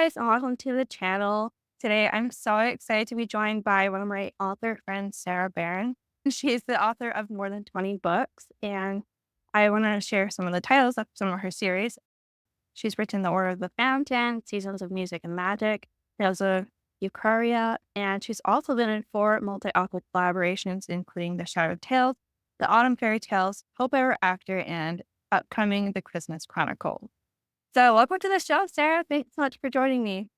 guys, and welcome to the channel. Today, I'm so excited to be joined by one of my author friends, Sarah Baren. She's the author of more than 20 books, and I want to share some of the titles of some of her series. She's written The Order of the Fountain, Seasons of Music and Magic, Tales of Eucharia, and she's also been in 4 multi-author collaborations, including The Shadowed Tales, The Autumn Fairy Tales, Hope Ever After, and upcoming The Christmas Chronicle. So welcome to the show, Sarah. Thanks so much for joining me.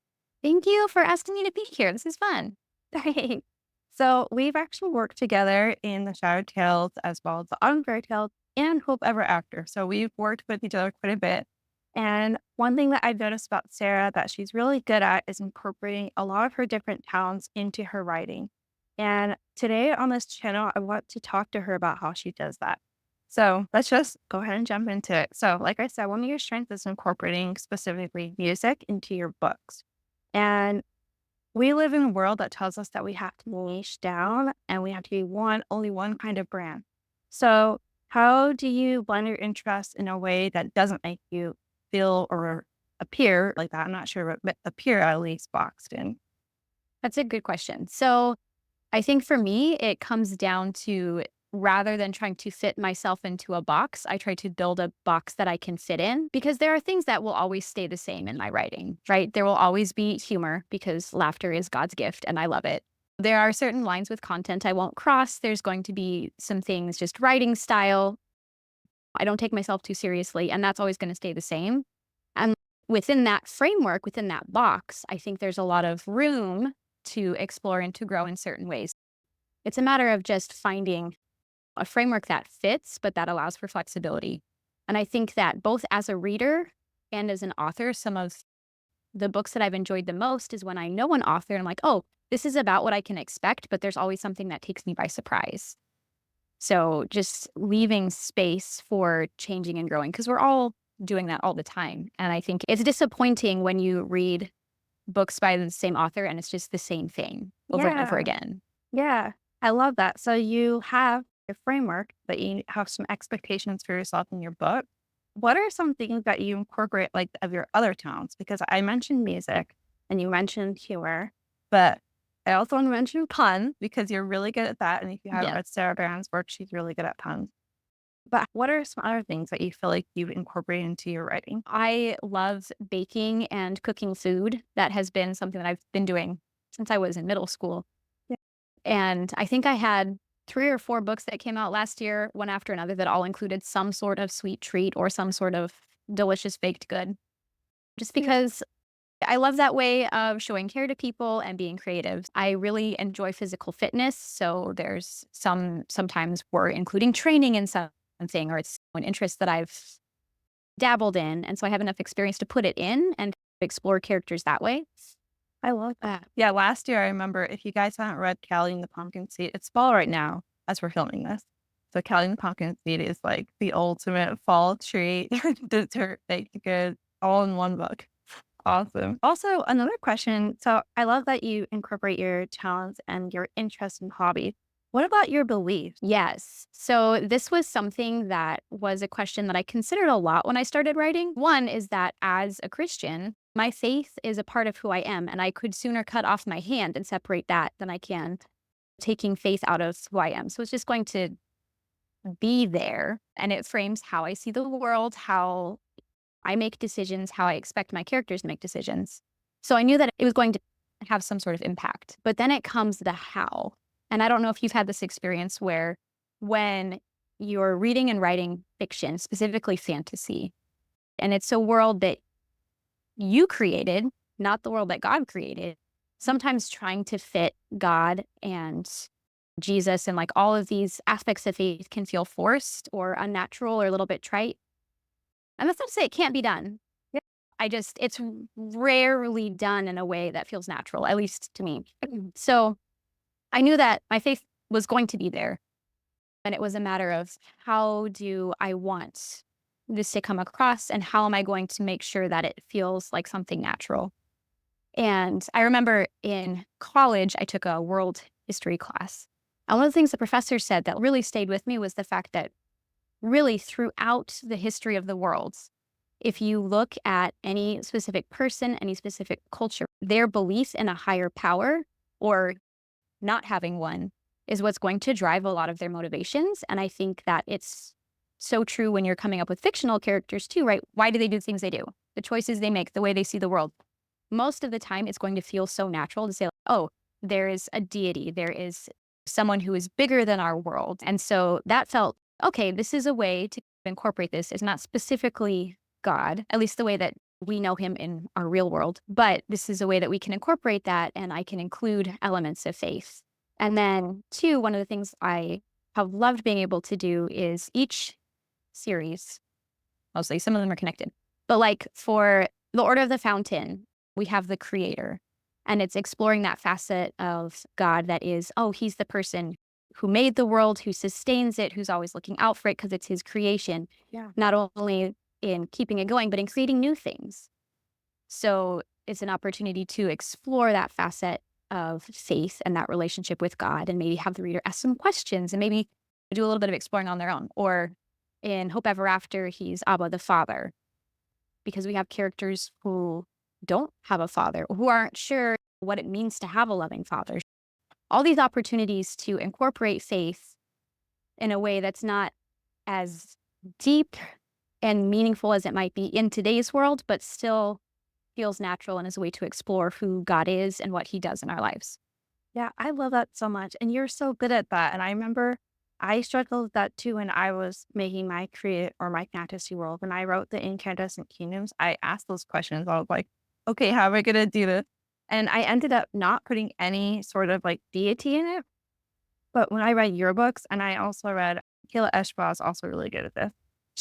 Thank you for asking me to be here. This is fun. Thanks. So we've actually worked together in the Shadowed Tales as well as the Autumn Fairy Tales and Hope Ever After. So we've worked with each other quite a bit. And one thing that I've noticed about Sarah that she's really good at is incorporating a lot of her different talents into her writing. And today on this channel, I want to talk to her about how she does that. So let's just go ahead and jump into it. So, like I said, one of your strengths is incorporating specifically music into your books. And we live in a world that tells us that we have to niche down and we have to be only one kind of brand. So, how do you blend your interests in a way that doesn't make you feel or appear like that? I'm not sure, but appear at least boxed in. That's a good question. So I think for me, it comes down to rather than trying to fit myself into a box, I try to build a box that I can fit in because there are things that will always stay the same in my writing, right? There will always be humor because laughter is God's gift and I love it. There are certain lines with content I won't cross. There's going to be some things just writing style. I don't take myself too seriously, and that's always going to stay the same. And within that framework, within that box, I think there's a lot of room to explore and to grow in certain ways. It's a matter of just finding a framework that fits, but that allows for flexibility. And I think that both as a reader and as an author, some of the books that I've enjoyed the most is when I know an author and I'm like, oh, this is about what I can expect, but there's always something that takes me by surprise. So just leaving space for changing and growing, because we're all doing that all the time. And I think it's disappointing when you read books by the same author and it's just the same thing over and over Yeah. again. Yeah. I love that. So you have your framework, but you have some expectations for yourself in your book. What are some things that you incorporate, like of your other talents? Because I mentioned music and you mentioned humor, but I also want to mention puns because you're really good at that. And if you haven't Yes. read Sarah Baran's work, she's really good at puns. But what are some other things that you feel like you incorporate into your writing? I love baking and cooking food. That has been something that I've been doing since I was in middle school. Yeah. And I think I had 3 or 4 books that came out last year, one after another, that all included some sort of sweet treat or some sort of delicious baked good. Just Yeah. because I love that way of showing care to people and being creative. I really enjoy physical fitness, so there's sometimes we're including training in something or it's an interest that I've dabbled in, and so I have enough experience to put it in and explore characters that way. I love that. Yeah, last year I remember if you guys haven't read Callie and the Pumpkin Seed, it's fall right now as we're filming this. So Callie and the Pumpkin Seed is like the ultimate fall treat, dessert baked good, all in one book. Awesome. Also, another question. So I love that you incorporate your talents and your interests and hobbies. What about your beliefs? Yes. So this was something that was a question that I considered a lot when I started writing. One is that as a Christian, my faith is a part of who I am, and I could sooner cut off my hand and separate that than I can taking faith out of who I am. So it's just going to be there, and it frames how I see the world, how I make decisions, how I expect my characters to make decisions. So I knew that it was going to have some sort of impact. But then it comes the how. And I don't know if you've had this experience where when you're reading and writing fiction, specifically fantasy, and it's a world that you created, not the world that God created, sometimes trying to fit God and Jesus and like all of these aspects of faith can feel forced or unnatural or a little bit trite. And that's not to say it can't be done. Yeah. It's rarely done in a way that feels natural, at least to me. So I knew that my faith was going to be there. And it was a matter of how do I want this to come across and how am I going to make sure that it feels like something natural? And I remember in college, I took a world history class. And one of the things the professor said that really stayed with me was the fact that really throughout the history of the world, If you look at any specific person, any specific culture, their belief in a higher power or not having one is what's going to drive a lot of their motivations. And I think that it's so true when you're coming up with fictional characters too, right? Why do they do things they do? The choices they make, the way they see the world. Most of the time, it's going to feel so natural to say, like, oh, there is a deity, there is someone who is bigger than our world. And so that felt, okay, this is a way to incorporate this. It's not specifically God, at least the way that we know him in our real world, but this is a way that we can incorporate that and I can include elements of faith. And then, two, one of the things I have loved being able to do is each series, mostly some of them are connected, but like for The Order of the Fountain, we have the creator, and it's exploring that facet of God that is, oh, he's the person who made the world, who sustains it, who's always looking out for it because it's his creation, Yeah. not only in keeping it going, but in creating new things. So it's an opportunity to explore that facet of faith and that relationship with God and maybe have the reader ask some questions and maybe do a little bit of exploring on their own. Or in Hope Ever After, he's Abba the Father, because we have characters who don't have a father, who aren't sure what it means to have a loving father. All these opportunities to incorporate faith in a way that's not as deep and meaningful as it might be in today's world, but still feels natural and is a way to explore who God is and what he does in our lives. Yeah, I love that so much. And you're so good at that. And I remember I struggled with that too when I was making my create or my fantasy world. When I wrote the Incandescent Kingdoms, I asked those questions. I was like, okay, how am I going to do this? And I ended up not putting any sort of like deity in it. But when I read your books, and I also read Kayla Eshba is also really good at this.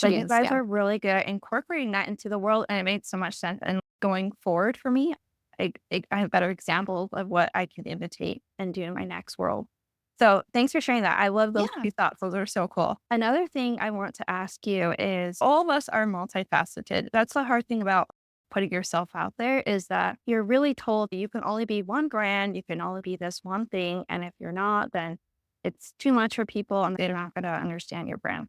But She you is, guys yeah. are really good at incorporating that into the world, and it made so much sense. And going forward for me, I have better examples of what I can imitate and do in my next world. So thanks for sharing that. I love those Yeah. 2 thoughts. Those are so cool. Another thing I want to ask you is all of us are multifaceted. That's the hard thing about putting yourself out there is that you're really told that you can only be one brand, you can only be this one thing. And if you're not, then it's too much for people and they're not going to understand your brand.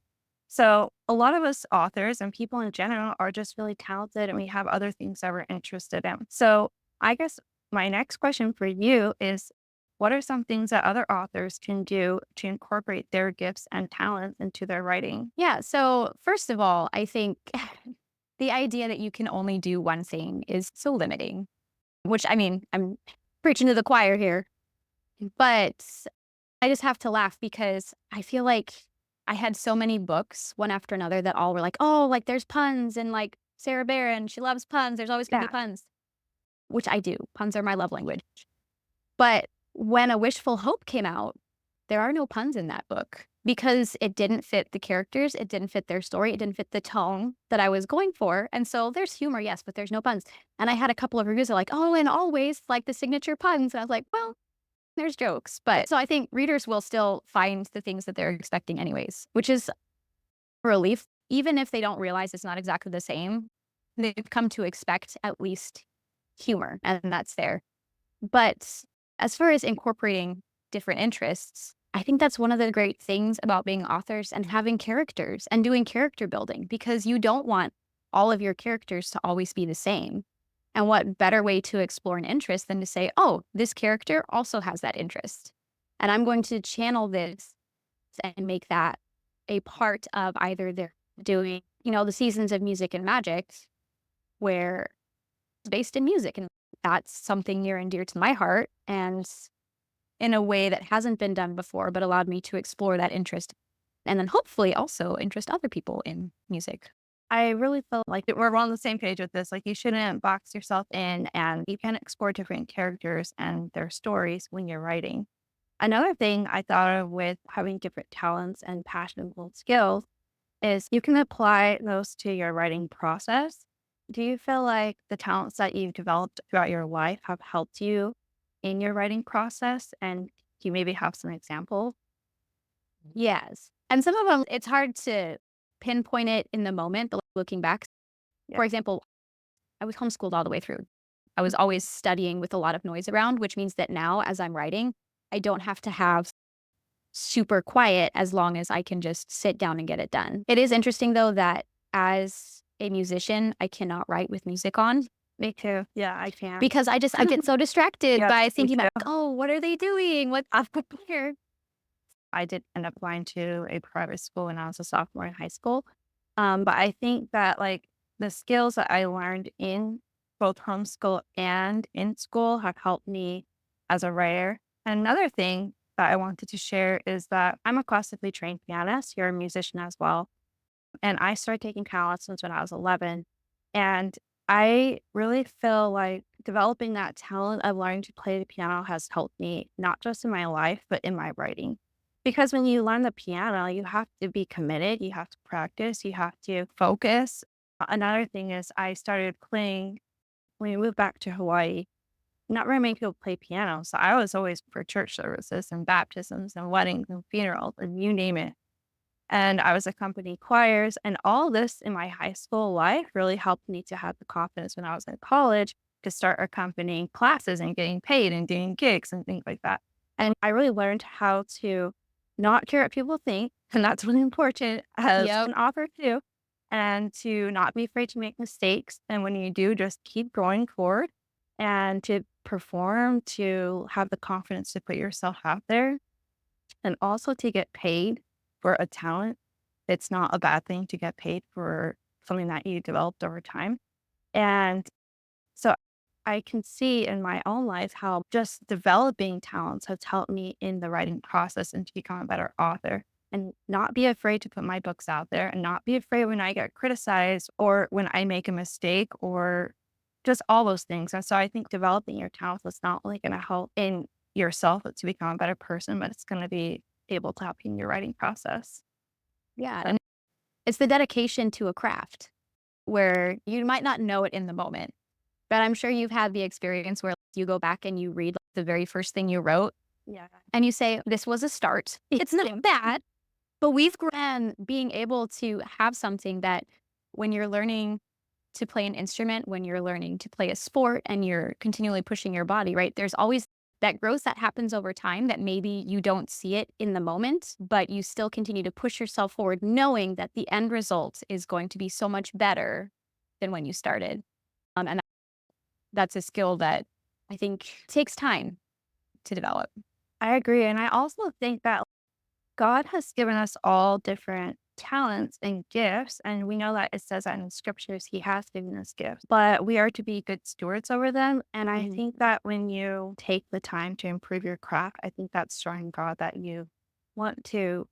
So, a lot of us authors and people in general are just really talented and we have other things that we're interested in. So, I guess my next question for you is what are some things that other authors can do to incorporate their gifts and talents into their writing? Yeah. So, first of all, I think the idea that you can only do one thing is so limiting, which I mean, I'm preaching to the choir here, but I just have to laugh because I feel like I had so many books one after another that all were like, oh, like there's puns and like Sarah Baren, she loves puns. There's always going to be Yeah. puns, which I do. Puns are my love language. But when A Wishful Hope came out, there are no puns in that book because it didn't fit the characters, it didn't fit their story, it didn't fit the tone that I was going for. And so there's humor, yes, but there's no puns. And I had a couple of reviews that are like, oh, and always like the signature puns. And I was like, well, there's jokes. But so I think readers will still find the things that they're expecting anyways, which is a relief. Even if they don't realize it's not exactly the same, they've come to expect at least humor, and that's there. But as far as incorporating different interests, I think that's one of the great things about being authors and having characters and doing character building because you don't want all of your characters to always be the same. And what better way to explore an interest than to say, oh, this character also has that interest. And I'm going to channel this and make that a part of either they're doing, the seasons of music and magic where it's based in music. And that's something near and dear to my heart. And in a way that hasn't been done before, but allowed me to explore that interest and then hopefully also interest other people in music. I really felt like that we're on the same page with this. Like, you shouldn't box yourself in and you can explore different characters and their stories when you're writing. Another thing I thought of with having different talents and passionable skills is you can apply those to your writing process. Do you feel like the talents that you've developed throughout your life have helped you in your writing process? And do you maybe have some examples? Yes. And some of them, it's hard to pinpoint it in the moment, but looking back, Yeah. for example, I was homeschooled all the way through. I was always studying with a lot of noise around, which means that now as I'm writing, I don't have to have super quiet as long as I can just sit down and get it done. It is interesting though that as a musician, I cannot write with music on Me too. Yeah, I can't. because I get so distracted Yep, by me thinking about, too. "Oh, what are they doing? What's here?" I did end up going to a private school when I was a sophomore in high school. But I think that like the skills that I learned in both homeschool and in school have helped me as a writer. And another thing that I wanted to share is that I'm a classically trained pianist. You're a musician as well. And I started taking piano lessons when I was 11. And I really feel like developing that talent of learning to play the piano has helped me, not just in my life, but in my writing. Because when you learn the piano, you have to be committed, you have to practice, you have to focus. Another thing is, I started playing when we moved back to Hawaii. Not very many people play piano. So I was always for church services and baptisms and weddings and funerals and you name it. And I was accompanying choirs, and all this in my high school life really helped me to have the confidence when I was in college to start accompanying classes and getting paid and doing gigs and things like that. And I really learned how to not care what people think, and that's really important as Yep. an author too, and to not be afraid to make mistakes. And when you do, just keep going forward and to perform, to have the confidence to put yourself out there and also to get paid for a talent. It's not a bad thing to get paid for something that you developed over time. And so I can see in my own life how just developing talents has helped me in the writing process and to become a better author and not be afraid to put my books out there and not be afraid when I get criticized or when I make a mistake or just all those things. And so I think developing your talents is not only going to help in yourself to become a better person, but it's going to be able to help you in your writing process. Yeah, And and it's the dedication to a craft where you might not know it in the moment, but I'm sure you've had the experience where you go back and you read, like, the very first thing you wrote, yeah, and you say, "This was a start. It's not bad, but we've grown." Being able to have something that when you're learning to play an instrument, when you're learning to play a sport and you're continually pushing your body, right? There's always that growth that happens over time that maybe you don't see it in the moment, but you still continue to push yourself forward, knowing that the end result is going to be so much better than when you started. And that's a skill that I think takes time to develop. I agree. And I also think that God has given us all different talents and gifts. And we know that it says that in the scriptures, He has given us gifts, but we are to be good stewards over them. And I Mhm. think that when you take the time to improve your craft, I think that's showing God that you want to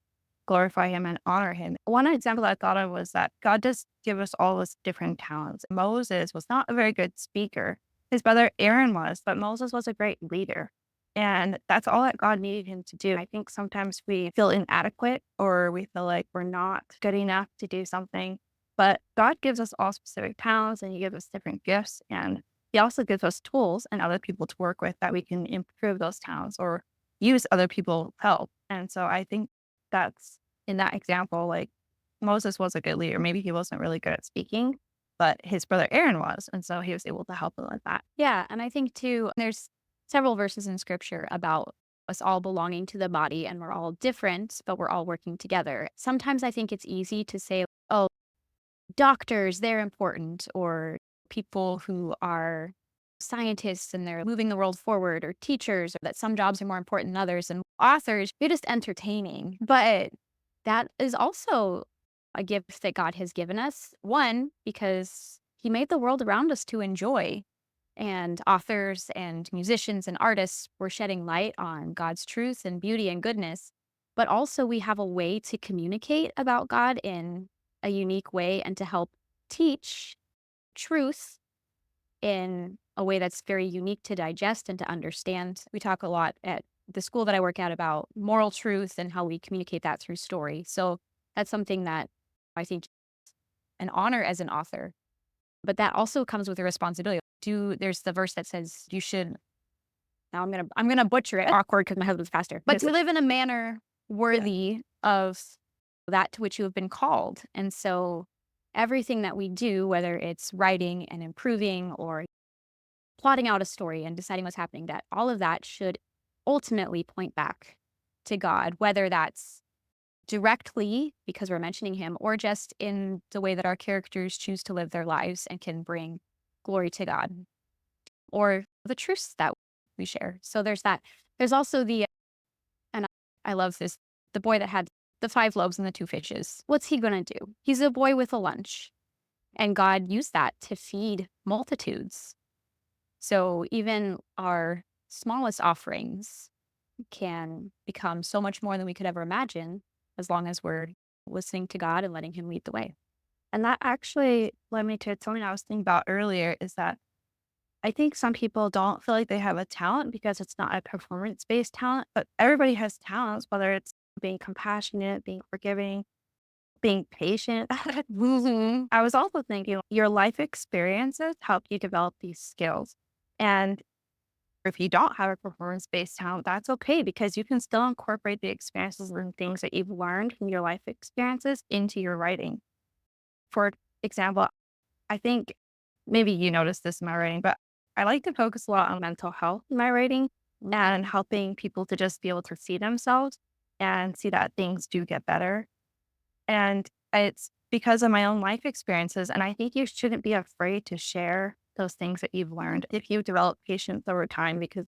glorify Him and honor Him. One example I thought of was that God does give us all this different talents. Moses was not a very good speaker. His brother Aaron was, but Moses was a great leader. And that's all that God needed him to do. I think sometimes we feel inadequate or we feel like we're not good enough to do something. But God gives us all specific talents and He gives us different gifts. And He also gives us tools and other people to work with that we can improve those talents or use other people's help. And so I think that's in that example, like Moses was a good leader. Maybe he wasn't really good at speaking, but his brother Aaron was. And so he was able to help him with that. Yeah, and I think too, there's several verses in scripture about us all belonging to the body and we're all different, but we're all working together. Sometimes I think it's easy to say, oh, doctors, they're important, or people who are scientists and they're moving the world forward, or teachers, or that some jobs are more important than others, and authors, you're just entertaining. But that is also a gift that God has given us. One, because He made the world around us to enjoy. And authors and musicians and artists were shedding light on God's truth and beauty and goodness. But also, we have a way to communicate about God in a unique way and to help teach truth in a way that's very unique to digest and to understand. We talk a lot at the school that I work at about moral truth and how we communicate that through story. So that's something that I think an honor as an author, but that also comes with a responsibility. There's the verse that says you should, now I'm gonna butcher it, awkward because my husband's pastor, but to live in a manner Yeah. worthy of that to which you have been called. And so everything that we do, whether it's writing and improving or plotting out a story and deciding what's happening, that all of that should ultimately point back to God, whether that's directly because we're mentioning him, or just in the way that our characters choose to live their lives and can bring glory to God, or the truths that we share. So there's that. There's also and I love this, the boy that had the 5 loaves and the 2 fishes. What's he going to do? He's a boy with a lunch. And God used that to feed multitudes. So even our smallest offerings can become so much more than we could ever imagine as long as we're listening to God and letting Him lead the way. And that actually led me to something I was thinking about earlier is that I think some people don't feel like they have a talent because it's not a performance based talent, but everybody has talents, whether it's being compassionate, being forgiving, being patient. Mhm. I was also thinking your life experiences help you develop these skills. And if you don't have a performance based talent, that's okay because you can still incorporate the experiences and things that you've learned from your life experiences into your writing. For example, I think maybe you noticed this in my writing, but I like to focus a lot on mental health in my writing and helping people to just be able to see themselves and see that things do get better. And it's because of my own life experiences. And I think you shouldn't be afraid to share those things that you've learned if you develop patience over time because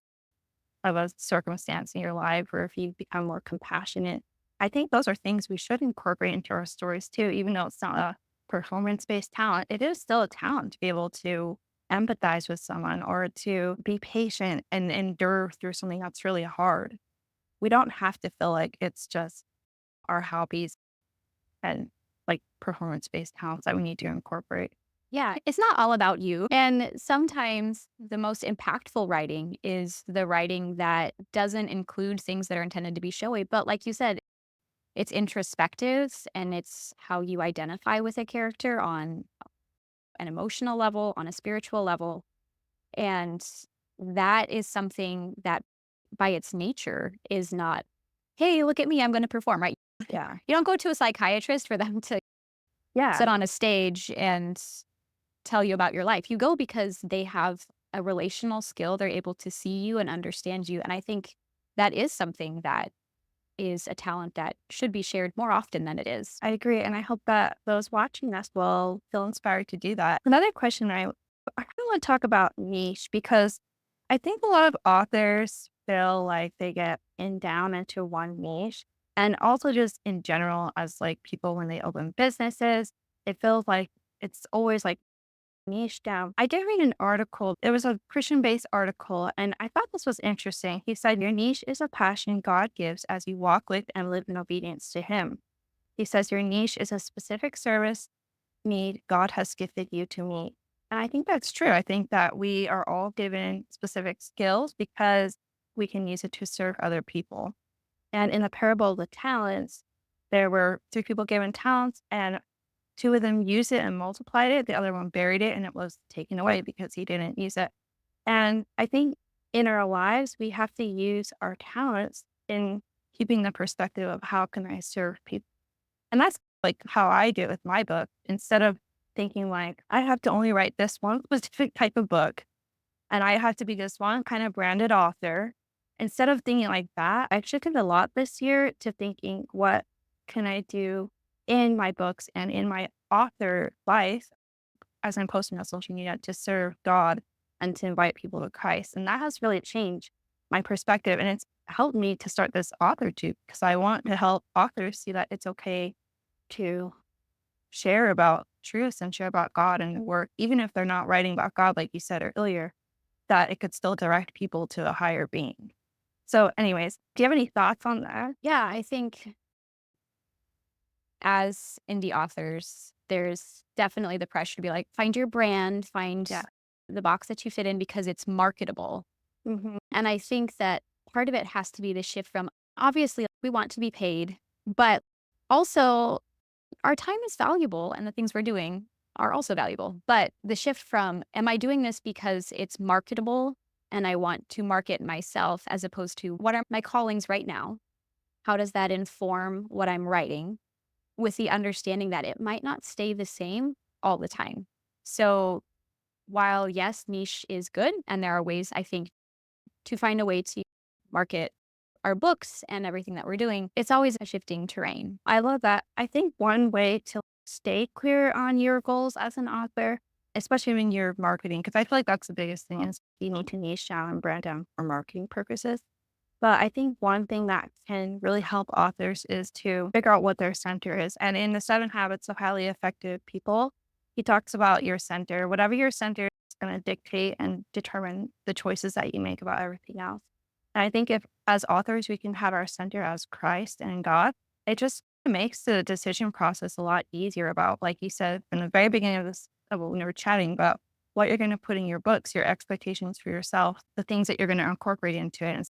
of a circumstance in your life or if you become more compassionate. I think those are things we should incorporate into our stories too, even though it's not a performance based talent. It is still a talent to be able to empathize with someone or to be patient and endure through something that's really hard. We don't have to feel like it's just our hobbies and like performance based talents that we need to incorporate. Yeah, it's not all about you. And sometimes the most impactful writing is the writing that doesn't include things that are intended to be showy. But like you said, it's introspective and it's how you identify with a character on an emotional level, on a spiritual level. And that is something that by its nature is not, hey, look at me, I'm going to perform, right? Yeah. You don't go to a psychiatrist for them to Yeah. sit on a stage and tell you about your life. You go because they have a relational skill. They're able to see you and understand you. And I think that is something that is a talent that should be shared more often than it is. I agree. And I hope that those watching this will feel inspired to do that. Another question I kind of want to talk about niche because I think a lot of authors feel like they get in down into one niche. And also just in general, as like people when they open businesses, it feels like it's always like niche down. I did read an article. It was a Christian based article, and I thought this was interesting. He said, your niche is a passion God gives as you walk with and live in obedience to Him. He says your niche is a specific service need God has gifted you to meet. And I think that's true. I think that we are all given specific skills because we can use it to serve other people. And in the parable of the talents, there were 3 people given talents, and 2 of them used it and multiplied it. The other one buried it and it was taken away because he didn't use it. And I think in our lives, we have to use our talents in keeping the perspective of how can I serve people. And that's like how I do it with my book. Instead of thinking like, I have to only write this one specific type of book and I have to be this one kind of branded author. Instead of thinking like that, I've shifted a lot this year to thinking, what can I do in my books and in my author life as I'm posting on social media to serve God and to invite people to Christ. And that has really changed my perspective. And it's helped me to start this author too, because I want to help authors see that it's okay to share about truths and share about God and work, even if they're not writing about God, like you said earlier, that it could still direct people to a higher being. So, anyways, do you have any thoughts on that? Yeah, I think as indie authors, there's definitely the pressure to be like, find your brand, find Yeah. the box that you fit in because it's marketable. Hmm. And I think that part of it has to be the shift from obviously we want to be paid, but also our time is valuable and the things we're doing are also valuable. But the shift from, am I doing this because it's marketable and I want to market myself as opposed to what are my callings right now? How does that inform what I'm writing with the understanding that it might not stay the same all the time? So while yes, niche is good, and there are ways I think to find a way to market our books and everything that we're doing, it's always a shifting terrain. I love that. I think one way to stay clear on your goals as an author, especially when you're marketing, because I feel like that's the biggest thing is you need to niche down and brand down for marketing purposes. But I think one thing that can really help authors is to figure out what their center is. And in the 7 Habits of Highly Effective People, he talks about your center. Whatever your center is going to dictate and determine the choices that you make about everything else. And I think if as authors we can have our center as Christ and God, it just makes the decision process a lot easier about, like you said from the very beginning of this, when we were chatting about what you're going to put in your books, your expectations for yourself, the things that you're going to incorporate into it. And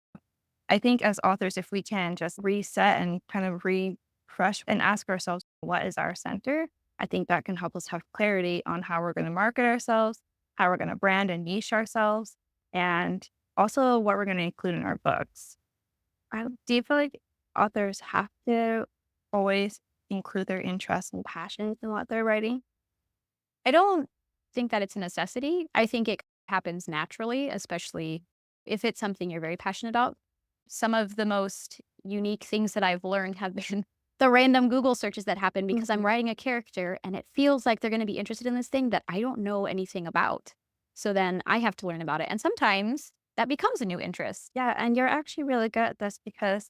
I think as authors, if we can just reset and kind of refresh and ask ourselves, what is our center? I think that can help us have clarity on how we're going to market ourselves, how we're going to brand and niche ourselves, and also what we're going to include in our books. Do you feel like authors have to always include their interests and passions in what they're writing? I don't think that it's a necessity. I think it happens naturally, especially if it's something you're very passionate about. Some of the most unique things that I've learned have been the random Google searches that happen because I'm Mhm. writing a character and it feels like they're going to be interested in this thing that I don't know anything about. So then I have to learn about it. And sometimes that becomes a new interest. Yeah, and you're actually really good at this because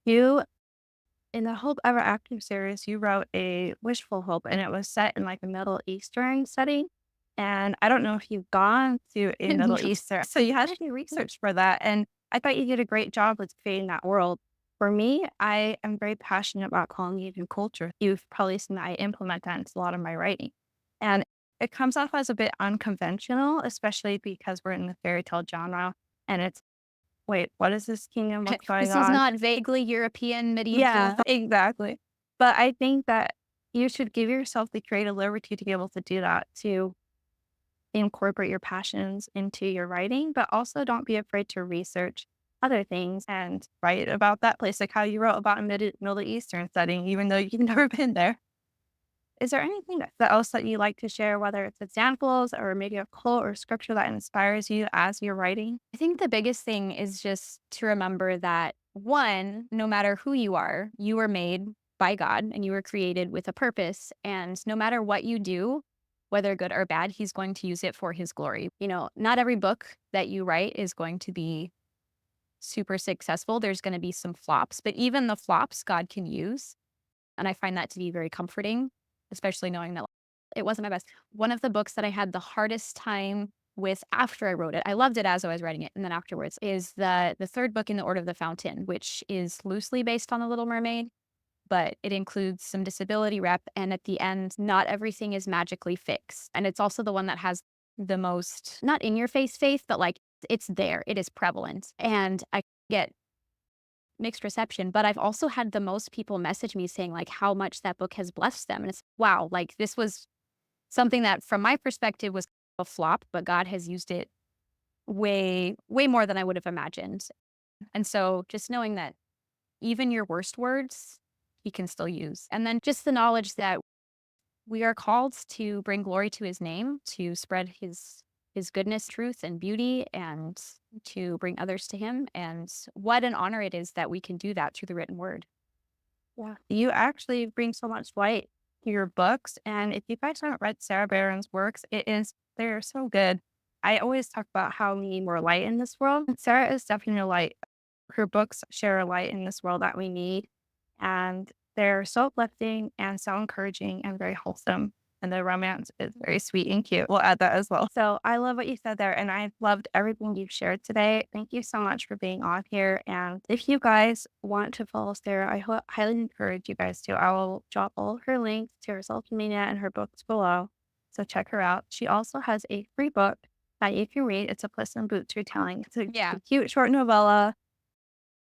you in the Hope Ever After series, you wrote a wishful hope, and it was set in like a Middle Eastern setting. And I don't know if you've gone to a Middle Eastern, so you had to do research for that. And I thought you did a great job with creating that world. For me, I am very passionate about colonial culture. You've probably seen that I implement that into a lot of my writing. And it comes off as a bit unconventional, especially because we're in the fairy tale genre. And it's, wait, what is this kingdom? What's going This is on? not vaguely European medieval. Yeah, exactly. But I think that you should give yourself the creative liberty to be able to do that, to incorporate your passions into your writing, but also don't be afraid to research other things and write about that place, like how you wrote about a Middle Eastern setting, even though you've never been there. Is there anything that else that you like to share, whether it's examples or maybe a quote or scripture that inspires you as you're writing? I think the biggest thing is just to remember that one, no matter who you were made by God and you were created with a purpose. And no matter what you do, whether good or bad, He's going to use it for His glory. Not every book that you write is going to be super successful. There's going to be some flops, but even the flops God can use. And I find that to be very comforting, especially knowing that it wasn't my best. One of the books that I had the hardest time with after I wrote it, I loved it as I was writing it, and then afterwards, is the third book in the Order of the Fountain, which is loosely based on The Little Mermaid, but it includes some disability rep. And at the end, not everything is magically fixed. And it's also the one that has the most, not in your face faith, but like it's there, it is prevalent. And I get mixed reception, but I've also had the most people message me saying like how much that book has blessed them. And it's wow, like this was something that from my perspective was a flop, but God has used it way, way more than I would have imagined. And so just knowing that even your worst words, he can still use. And then just the knowledge that we are called to bring glory to his name, to spread his goodness, truth, and beauty, and to bring others to him. And what an honor it is that we can do that through the written word. Yeah. You actually bring so much light to your books. And if you guys haven't read Sarah Baren's works, they're so good. I always talk about how we need more light in this world. Sarah is definitely a light. Her books share a light in this world that we need. And they're so uplifting and so encouraging and very wholesome. And the romance is very sweet and cute. We'll add that as well. So I love what you said there. And I loved everything you've shared today. Thank you so much for being on here. And if you guys want to follow Sarah, highly encourage you guys to. I will drop all of her links to her social media and her books below. So check her out. She also has a free book that you can read. It's a Puss in Boots retelling. It's Yeah. a cute short novella,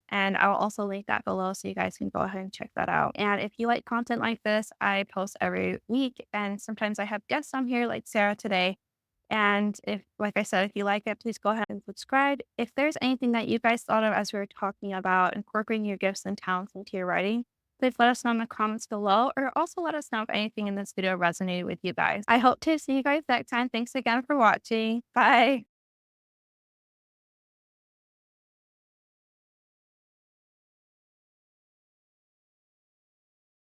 and I'll also link that below so you guys can go ahead and check that out. And if you like content like this, I post every week and sometimes I have guests on here like Sarah today. And if, like I said, if you like it, please go ahead and subscribe. If there's anything that you guys thought of as we were talking about incorporating your gifts and talents into your writing, please let us know in the comments below, or also let us know if anything in this video resonated with you guys. I hope to see you guys next time. Thanks again for watching. Bye.